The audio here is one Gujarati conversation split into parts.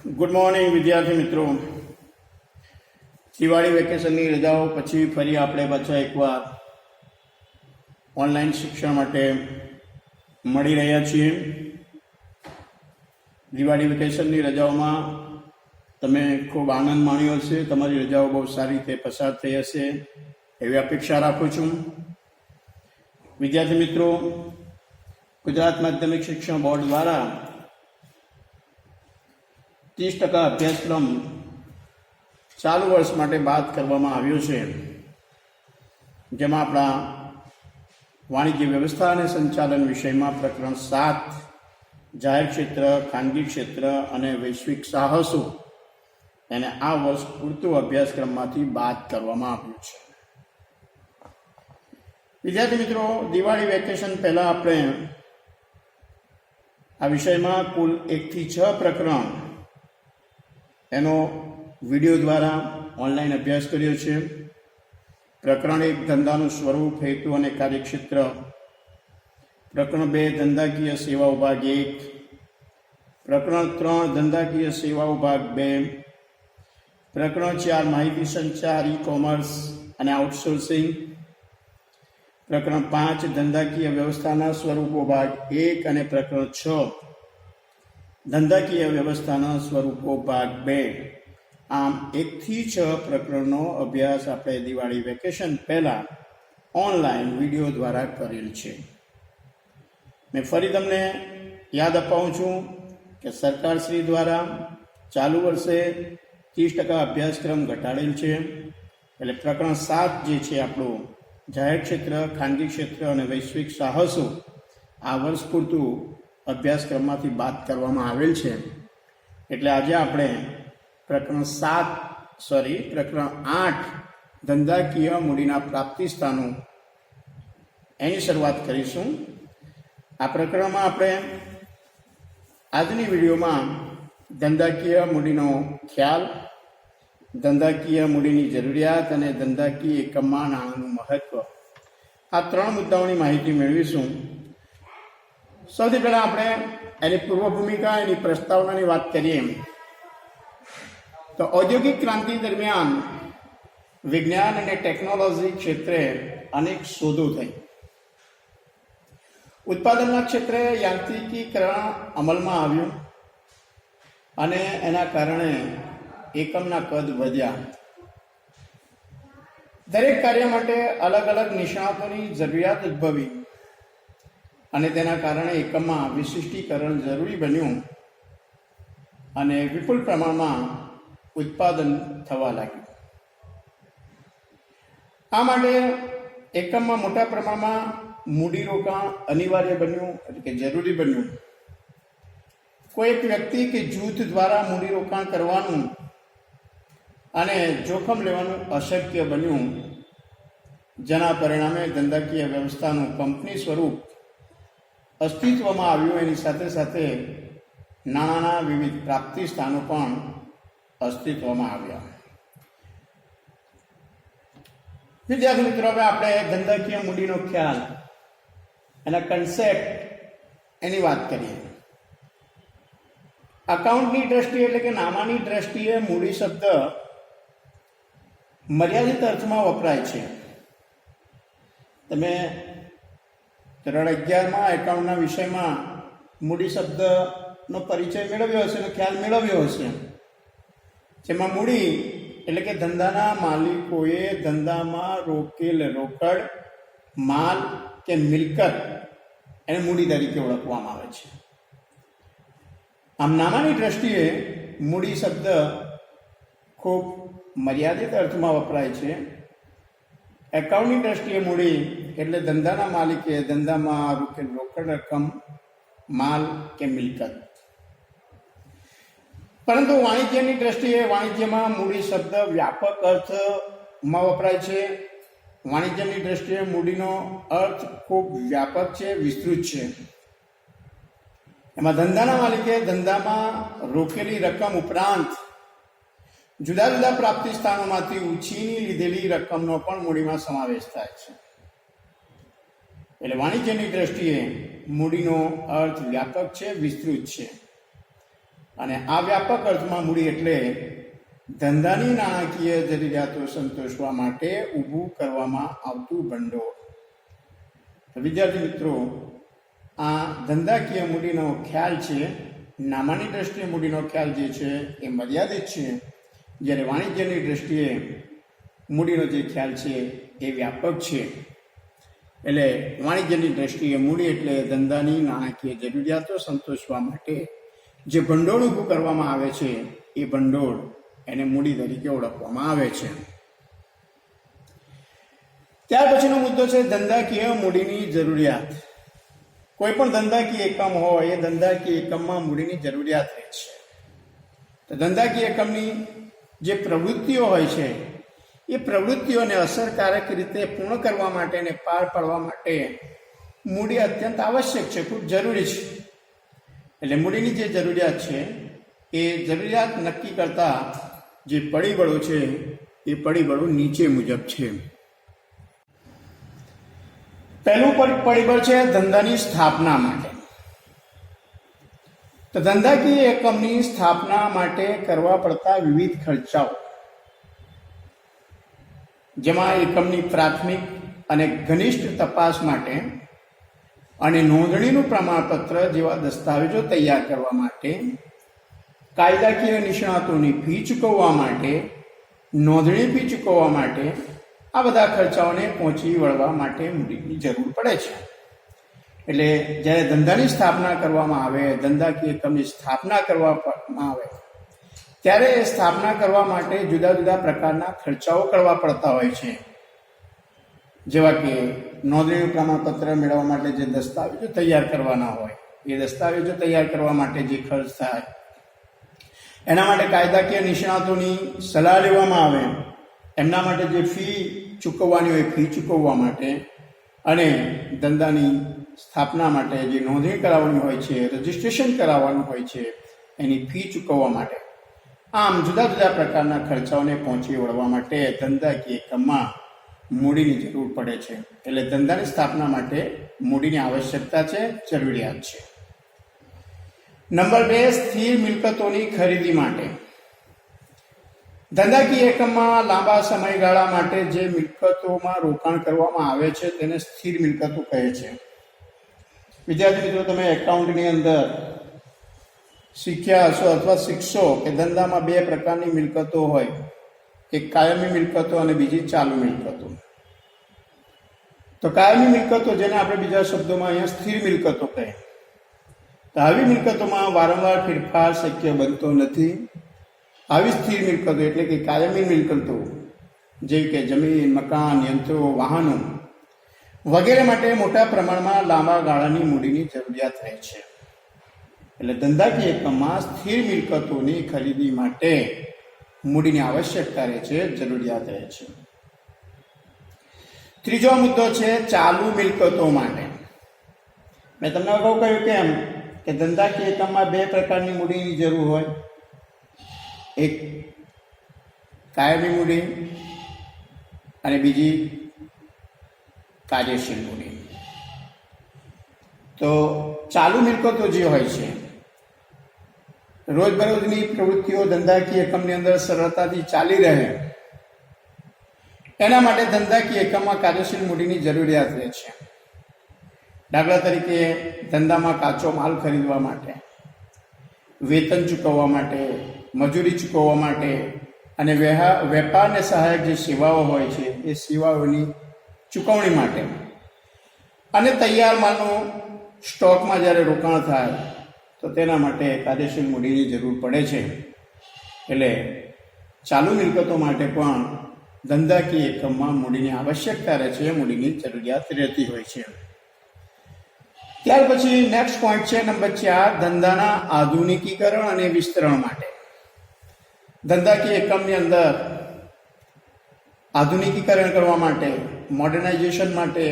ગુડ મોર્નિંગ વિદ્યાર્થી મિત્રો. દિવાળી વેકેશનની રજાઓ પછી ફરી આપણે પાછા એકવાર ઓનલાઈન શિક્ષણ માટે મળી રહ્યા છીએ. દિવાળી વેકેશનની રજાઓમાં તમે ખૂબ આનંદ માણ્યો હશે. તમારી રજાઓ બહુ સારી રીતે પસાર થઈ હશે એવી અપેક્ષા રાખું છું. વિદ્યાર્થી મિત્રો, ગુજરાત માધ્યમિક શિક્ષણ બોર્ડ દ્વારા 30% અભ્યાસક્રમ ચાલુ વર્ષ માટે બાદ કરવામાં આવ્યો છે, જેમાં આપણા વાણિજ્ય વ્યવસ્થા અને સંચાલન વિષયમાં પ્રકરણ 7 જાહેર ક્ષેત્ર, ખાનગી ક્ષેત્ર અને વૈશ્વિક સાહસો એને આ વર્ષ પૂરતું અભ્યાસક્રમમાંથી બાદ કરવામાં આવ્યું છે. વિદ્યાર્થી મિત્રો, દિવાળી વેકેશન પહેલાં આપણે આ વિષયમાં કુલ 1 થી 6 પ્રકરણ એનો વિડીયો દ્વારા ઓનલાઈન અભ્યાસ કર્યો છે. પ્રકરણ 1 ધંધાનું સ્વરૂપ, હેતુ અને કાર્યક્ષેત્ર, પ્રકરણ 2 ધંધાકીય સેવાઓ ભાગ 1, પ્રકરણ 3 ધંધાકીય સેવાઓ ભાગ 2, પ્રકરણ 4 માહિતી સંચાર, ઈ કોમર્સ અને આઉટસોર્સિંગ, પ્રકરણ 5 ધંધાકીય વ્યવસ્થાના સ્વરૂપો ભાગ 1 અને પ્રકરણ 6 ધંધાકીય વ્યવસ્થાના સ્વરૂપો ભાગ 2. આમ 1 થી 6 પ્રકરણનો અભ્યાસ આપણે દિવાળી વેકેશન પહેલાં ઓનલાઈન વિડીયો દ્વારા કરેલ છે. મેં ફરી તમને યાદ અપાવું છું કે સરકારશ્રી દ્વારા ચાલુ વર્ષે 30% અભ્યાસક્રમ ઘટાડેલ છે. એટલે પ્રકરણ 7 જે છે આપણું જાહેર ક્ષેત્ર, ખાનગી ક્ષેત્ર અને વૈશ્વિક સાહસો આ વર્ષ પૂરતું અભ્યાસક્રમમાંથી બાદ કરવામાં આવેલ છે. એટલે આજે આપણે પ્રકરણ 8 ધંધાકીય મૂડીના પ્રાપ્તિ સ્થાનો એની શરૂઆત કરીશું. આ પ્રકરણમાં આપણે આજની વિડીયોમાં ધંધાકીય મૂડીનો ખ્યાલ, ધંધાકીય મૂડીની જરૂરિયાત અને ધંધાકીય એકમમાં નાણાંનું મહત્વ, આ 3 મુદ્દાઓની માહિતી મેળવીશું. સૌથી પહેલાં આપણે એની પૂર્વ ભૂમિકા, એની પ્રસ્તાવનાની વાત કરીએ તો ઔદ્યોગિક ક્રાંતિ દરમિયાન વિજ્ઞાન અને ટેકનોલોજી ક્ષેત્રે અનેક શોધો થઈ. ઉત્પાદનના ક્ષેત્રે યાંત્રિકીકરણ અમલમાં આવ્યું અને એના કારણે એકમના કદ વધ્યા. દરેક કાર્ય માટે અલગ અલગ નિષ્ણાતોની જરૂરિયાત ઉદ્ભવી અને તેના કારણે એકમમાં વિશિષ્ટીકરણ જરૂરી બન્યું અને વિપુલ પ્રમાણમાં ઉત્પાદન થવા લાગ્યું. આ માટે એકમમાં મોટા પ્રમાણમાં મૂડીરોકાણ અનિવાર્ય બન્યું, એટલે કે જરૂરી બન્યું. કોઈ એક વ્યક્તિ કે જૂથ દ્વારા મૂડીરોકાણ કરવાનું અને જોખમ લેવાનું અશક્ય બન્યું, જેના પરિણામે ધંધાકીય વ્યવસ્થાનું કંપની સ્વરૂપ અસ્તિત્વમાં આવ્યું. એની સાથે સાથે નાણાંના વિવિધ પ્રાપ્તિ સ્થાનો પણ અસ્તિત્વમાં આવ્યા. વિદ્યાર્થી મિત્રો, હવે આપણે ધંધાકીય મૂડીનો ખ્યાલ, એના કન્સેપ્ટ એની વાત કરીએ. અકાઉન્ટની દ્રષ્ટિએ એટલે કે નામાની દ્રષ્ટિએ મૂડી શબ્દ મર્યાદિત અર્થમાં વપરાય છે. તમે ધોરણ 11માં એકાઉન્ટના વિષયમાં મૂડી શબ્દનો પરિચય મેળવ્યો હશે અને ખ્યાલ મેળવ્યો હશે, જેમાં મૂડી એટલે કે ધંધાના માલિકોએ ધંધામાં રોકેલ રોકડ, માલ કે મિલકત એને મૂડી તરીકે ઓળખવામાં આવે છે. આમ નામાની દ્રષ્ટિએ મૂડી શબ્દ ખૂબ મર્યાદિત અર્થમાં વપરાય છે. એકાઉન્ટની દ્રષ્ટિએ મૂડી એટલે ધંધાના માલિકે ધંધામાં રોકેલ રોકડ રકમ, માલ કે મિલકત. પરંતુ વાણિજ્યની દ્રષ્ટિએ વાણિજ્યમાં મૂડી શબ્દ વ્યાપક અર્થમાં વપરાય છે. વાણિજ્યની દ્રષ્ટિએ મૂડીનો અર્થ ખૂબ વ્યાપક છે, વિસ્તૃત છે. એમાં ધંધાના માલિકે ધંધામાં રોકેલી રકમ ઉપરાંત જુદા જુદા પ્રાપ્તિ સ્થાનોમાંથી ઉછીની લીધેલી રકમનો પણ મૂડીમાં સમાવેશ થાય છે. એટલે વાણિજ્યની દ્રષ્ટિએ મૂડીનો અર્થ વ્યાપક છે, વિસ્તૃત છે. અને આ વ્યાપક અર્થમાં મૂડી એટલે ધંધાની નાણાકીય જરૂરિયાતો સંતોષવા માટે ઊભું કરવામાં આવતું ભંડોળ. વિદ્યાર્થી મિત્રો, આ ધંધાકીય મૂડીનો ખ્યાલ છે, નામાની દ્રષ્ટિએ મૂડીનો ખ્યાલ જે છે એ મર્યાદિત છે, જ્યારે વાણિજ્યની દ્રષ્ટિએ મૂડીનો જે ખ્યાલ છે એ વ્યાપક છે. એટલે વાણિજ્યની દ્રષ્ટિએ મૂડી એટલે ધંધાની નાણાકીય જરૂરિયાતો સંતોષવા માટે જે ભંડોળ ઊભું કરવામાં આવે છે એ ભંડોળ એને મૂડી તરીકે ઓળખવામાં આવે છે. ત્યાર પછીનો મુદ્દો છે ધંધાકીય મૂડીની જરૂરિયાત. કોઈ પણ ધંધાકીય એકમ હોય એ ધંધાકીય એકમમાં મૂડીની જરૂરિયાત રહે છે. તો ધંધાકીય એકમની જે પ્રવૃત્તિઓ હોય છે એ પ્રવૃત્તિઓને અસરકારક રીતે પૂર્ણ કરવા માટે અને પાર પાડવા માટે મૂડી અત્યંત આવશ્યક છે, ખૂબ જરૂરી છે. એટલે મૂડીની જે જરૂરિયાત છે એ જરૂરિયાત નક્કી કરતા જે પરિબળો છે એ પરિબળો નીચે મુજબ છે. પહેલું પરિબળ છે ધંધાની સ્થાપના માટે. તો ધંધાકીય એકમની સ્થાપના માટે કરવા પડતા વિવિધ ખર્ચાઓ, જેમાં એકમની પ્રાથમિક અને ઘનિષ્ઠ તપાસ માટે અને નોંધણીનું પ્રમાણપત્ર જેવા દસ્તાવેજો તૈયાર કરવા માટે, કાયદાકીય નિષ્ણાતોની ફી ચૂકવવા માટે, નોંધણી ફી ચૂકવવા માટે, આ બધા ખર્ચાઓને પહોંચી વળવા માટે મૂડીની જરૂર પડે છે. એટલે જ્યારે ધંધાની સ્થાપના કરવામાં આવે, ધંધાકીય એકમની સ્થાપના કરવામાં આવે, ત્યારે એ સ્થાપના કરવા માટે જુદા જુદા પ્રકારના ખર્ચાઓ કરવા પડતા હોય છે. જેવા કે નોંધણીનું પ્રમાણપત્ર મેળવવા માટે જે દસ્તાવેજો તૈયાર કરવાના હોય, એ દસ્તાવેજો તૈયાર કરવા માટે જે ખર્ચ થાય, એના માટે કાયદાકીય નિષ્ણાતોની સલાહ લેવામાં આવે, એમના માટે જે ફી ચૂકવવાની હોય ફી ચૂકવવા માટે, અને ધંધાની સ્થાપના માટે જે નોંધણી કરાવવાની હોય છે, રજિસ્ટ્રેશન કરાવવાનું હોય છે, એની ફી ચૂકવવા માટે, આમ જુદા જુદા પ્રકારના ખર્ચાઓને પહોંચી વળવા માટે ધંધાકીય એકમમાં મૂડીની જરૂર પડે છે. એટલે ધંધાની સ્થાપના માટે મૂડીની આવશ્યકતા છે, જરૂરિયાત છે. નંબર 2, સ્થિર મિલકતોની ખરીદી માટે. ધંધાકીય એકમમાં લાંબા સમયગાળા માટે જે મિલકતોમાં રોકાણ કરવામાં આવે છે તેને સ્થિર મિલકતો કહે છે. વિદ્યાર્થી મિત્રો, તમે એકાઉન્ટની અંદર શીખ્યા હશો અથવા શીખશો કે ધંધામાં 2 પ્રકારની મિલકતો હોય, એક કાયમી મિલકતો અને બીજી ચાલુ મિલકતો. તો કાયમી મિલકતો, જેને આપણે બીજા શબ્દોમાં અહીંયા સ્થિર મિલકતો કહે, તો આવી મિલકતોમાં વારંવાર ફેરફાર શક્ય બનતો નથી. આવી સ્થિર મિલકતો એટલે કે કાયમી મિલકતો, જેવી કે જમીન, મકાન, યંત્રો, વાહનો વગેરે માટે મોટા પ્રમાણમાં લાંબા ગાળાની મૂડીની જરૂરિયાત રહે છે. એટલે ધંધાકીય એકમમાં સ્થિર મિલકતોની ખરીદી માટે મૂડીની આવશ્યકતા રહે છે, જરૂરિયાત રહે છે. ત્રીજો મુદ્દો છે ચાલુ મિલકતો માટે. મેં તમને અગાઉ કહ્યું કેમ કે ધંધાકીય એકમમાં 2 પ્રકારની મૂડીની જરૂર હોય, એક કાયમી મૂડી અને બીજી કાર્યશીલ મૂડી. તો ચાલુ મિલકતો જે હોય છે, રોજબરોજની પ્રવૃત્તિઓ ધંધાકીય એકમની અંદર સરળતાથી ચાલી રહે, એના માટે ધંધાકીય એકમમાં કાર્યશીલ મૂડીની જરૂરિયાત રહે છે. દાખલા તરીકે ધંધામાં કાચો માલ ખરીદવા માટે, વેતન ચૂકવવા માટે, મજૂરી ચૂકવવા માટે અને વેપારને સહાયક જે સેવાઓ હોય છે એ સેવાઓની ચૂકવણી માટે, અને તૈયાર માલનું સ્ટોકમાં જ્યારે રોકાણ થાય તો તેના માટે કાર્યશીલ મૂડીની જરૂર પડે છે. એટલે ચાલુ મિલકતો માટે પણ ધંધાકીય એકમમાં મૂડીની આવશ્યકતા રહે છે, મૂડીની જરૂરિયાત રહેતી હોય છે. ત્યાર પછી નેક્સ્ટ પોઈન્ટ છે નંબર 4, ધંધાના આધુનિકીકરણ અને વિસ્તરણ માટે. ધંધાકીય એકમની અંદર આધુનિકીકરણ કરવા માટે, મોડર્નાઇઝેશન માટે,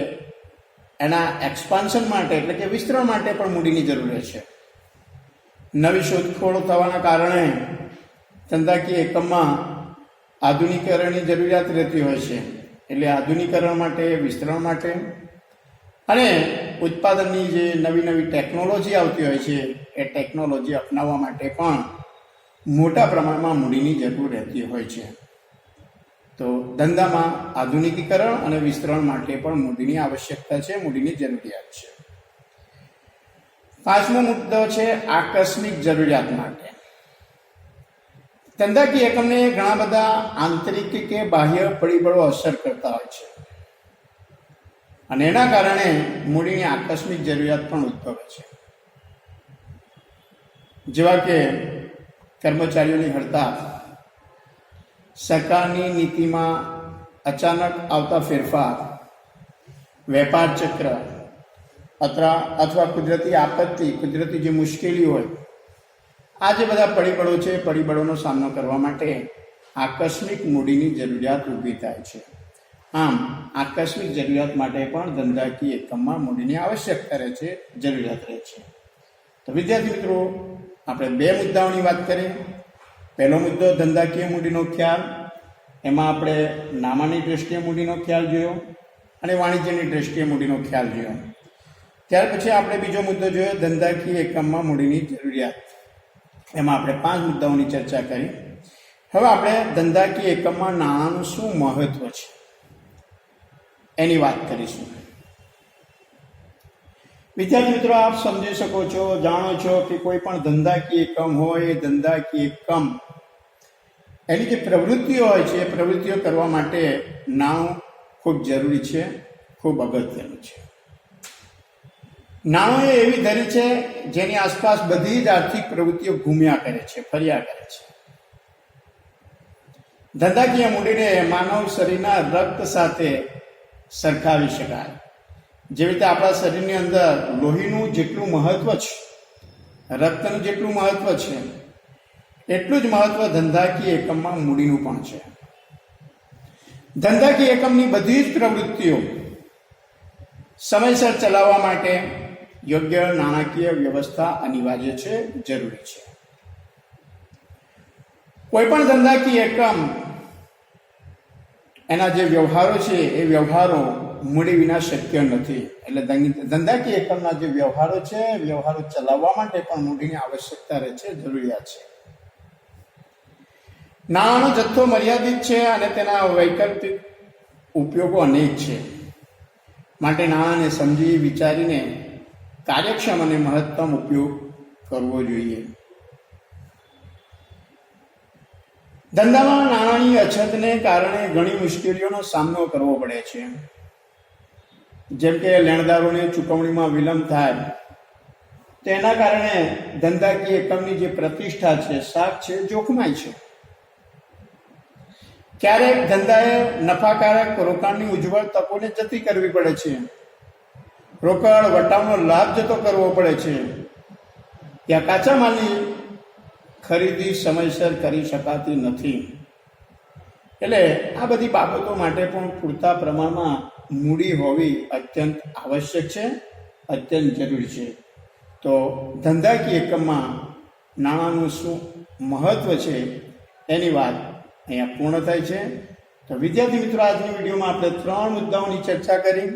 એના એક્સપાન્શન માટે એટલે કે વિસ્તરણ માટે પણ મૂડીની જરૂર છે. નવી શોધખોળો થવાના કારણે ધંધાકીય એકમમાં આધુનિકીકરણની જરૂરિયાત રહેતી હોય છે. એટલે આધુનિકીકરણ માટે, વિસ્તરણ માટે અને ઉત્પાદનની જે નવી નવી ટેકનોલોજી આવતી હોય છે એ ટેકનોલોજી અપનાવવા માટે પણ મોટા પ્રમાણમાં મૂડીની જરૂર રહેતી હોય છે. તો ધંધામાં આધુનિકીકરણ અને વિસ્તરણ માટે પણ મૂડીની આવશ્યકતા છે, મૂડીની જરૂરિયાત છે. પાંચમો મુદ્દો છે આકસ્મિક જરૂરિયાત માટે. ધંધાકીય એકમને ઘણા બધા આંતરિક કે બાહ્ય પરિબળો અસર કરતા હોય છે અને એના કારણે મૂડીની આકસ્મિક જરૂરિયાત પણ ઉદ્ભવે છે. જેવા કે કર્મચારીઓની હડતાળ, સરકારની નીતિમાં અચાનક આવતા ફેરફાર, વેપાર ચક્ર અથવા કુદરતી આપત્તિ, કુદરતી જે મુશ્કેલી હોય, આ જે બધા પરિબળો છે, પરિબળોનો સામનો કરવા માટે આકસ્મિક મૂડીની જરૂરિયાત ઊભી થાય છે. આમ આકસ્મિક જરૂરિયાત માટે પણ ધંધાકીય એકમમાં મૂડીની આવશ્યકતા રહે છે, જરૂરિયાત રહે છે. તો વિદ્યાર્થી મિત્રો, આપણે બે મુદ્દાઓની વાત કરીએ. પહેલો મુદ્દો ધંધાકીય મૂડીનો ખ્યાલ, એમાં આપણે નામાની દ્રષ્ટિએ મૂડીનો ખ્યાલ જોયો અને વાણિજ્યની દ્રષ્ટિએ મૂડીનો ખ્યાલ જોયો. ત્યાર પછી આપણે બીજો મુદ્દો જોયો ધંધાકીય એકમમાં મૂડીની જરૂરિયાત. એમાં આપણે 5 મુદ્દાઓની ચર્ચા કરી. હવે આપણે ધંધાકીય એકમમાં નાણાંનું શું મહત્વ છે એની વાત કરીશું. વિદ્યાર્થી મિત્રો, આપ સમજી શકો છો, જાણો છો કે કોઈ પણ ધંધાકીય એકમ હોય, એ ધંધાકીય એકમ એની જે પ્રવૃત્તિઓ હોય છે, એ પ્રવૃત્તિઓ કરવા માટે નાણું ખૂબ જરૂરી છે, ખૂબ અગત્યનું છે. નાણું એ એવી ધરી છે જેની આસપાસ બધી જ આર્થિક પ્રવૃત્તિઓ ઘૂમ્યા કરે છે, ફર્યા કરે છે. ધંધાકીય મૂડીને માનવ શરીરના રક્ત સાથે સરખાવી શકાય. જેવી રીતે આપણા શરીરની અંદર લોહીનું જેટલું મહત્વ છે, રક્તનું જેટલું મહત્વ છે, એટલું જ મહત્વ ધંધાકીય એકમમાં મૂડીનું પણ છે. ધંધાકીય એકમની બધી જ પ્રવૃત્તિઓ સમયસર ચલાવવા માટે યોગ્ય નાણાકીય વ્યવસ્થા અનિવાર્ય છે, જરૂરી છે. કોઈ પણ ધંધાકીય એકમ એના જે વ્યવહારો છે, એ વ્યવહારો મૂડી વિના શક્ય નથી. એટલે ધંધાકીય એકમના જે વ્યવહારો છે, વ્યવહારો ચલાવવા માટે પણ મૂડીની આવશ્યકતા રહે છે, જરૂરિયાત છે. નાણાંનો જથ્થો મર્યાદિત છે અને તેના વૈકલ્પિક ઉપયોગો અનેક છે. માટે નાણાંને સમજી વિચારીને કાર્યક્ષમ અને મહત્તમ ઉપયોગ કરવો જોઈએ. ધંધામાં નાણાંની અછતને કારણે ઘણી મુશ્કેલીઓનો સામનો કરવો પડે છે. જેમ કે લેણદારોને ચૂકવણીમાં વિલંબ થાય, તેના કારણે ધંધાકીય એકમની જે પ્રતિષ્ઠા છે, શાખ છે, જોખમાય છે. ક્યારેક ધંધાએ નફાકારક રોકાણની ઉજ્જવળ તકોને જતી કરવી પડે છે. રોકડ વટાવનો લાભ જતો કરવો પડે છે. યા કાચા માલની ખરીદી સમયસર કરી શકાતી નથી. એટલે આ બધી બાબતો માટે પણ પૂરતા પ્રમાણમાં મૂડી હોવી અત્યંત આવશ્યક છે, અત્યંત જરૂરી છે. તો ધંધાકીય એકમમાં નાણાંનું શું મહત્વ છે એની વાત અહીંયા પૂર્ણ થાય છે. તો વિદ્યાર્થી મિત્રો, આજની વિડીયોમાં આપણે 3 મુદ્દાઓની ચર્ચા કરી.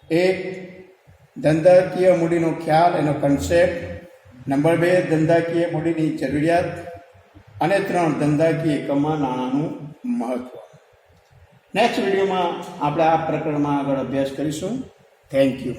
1, ધંધાકીય મૂડીનો ખ્યાલ, એનો કન્સેપ્ટ. નંબર 2, ધંધાકીય મૂડીની જરૂરિયાત. અને 3, ધંધાકીય એકમમાં નાણાંનું મહત્વ. નેક્સ્ટ વિડીયોમાં આપણે આ પ્રકરણમાં આગળ અભ્યાસ કરીશું. Thank you.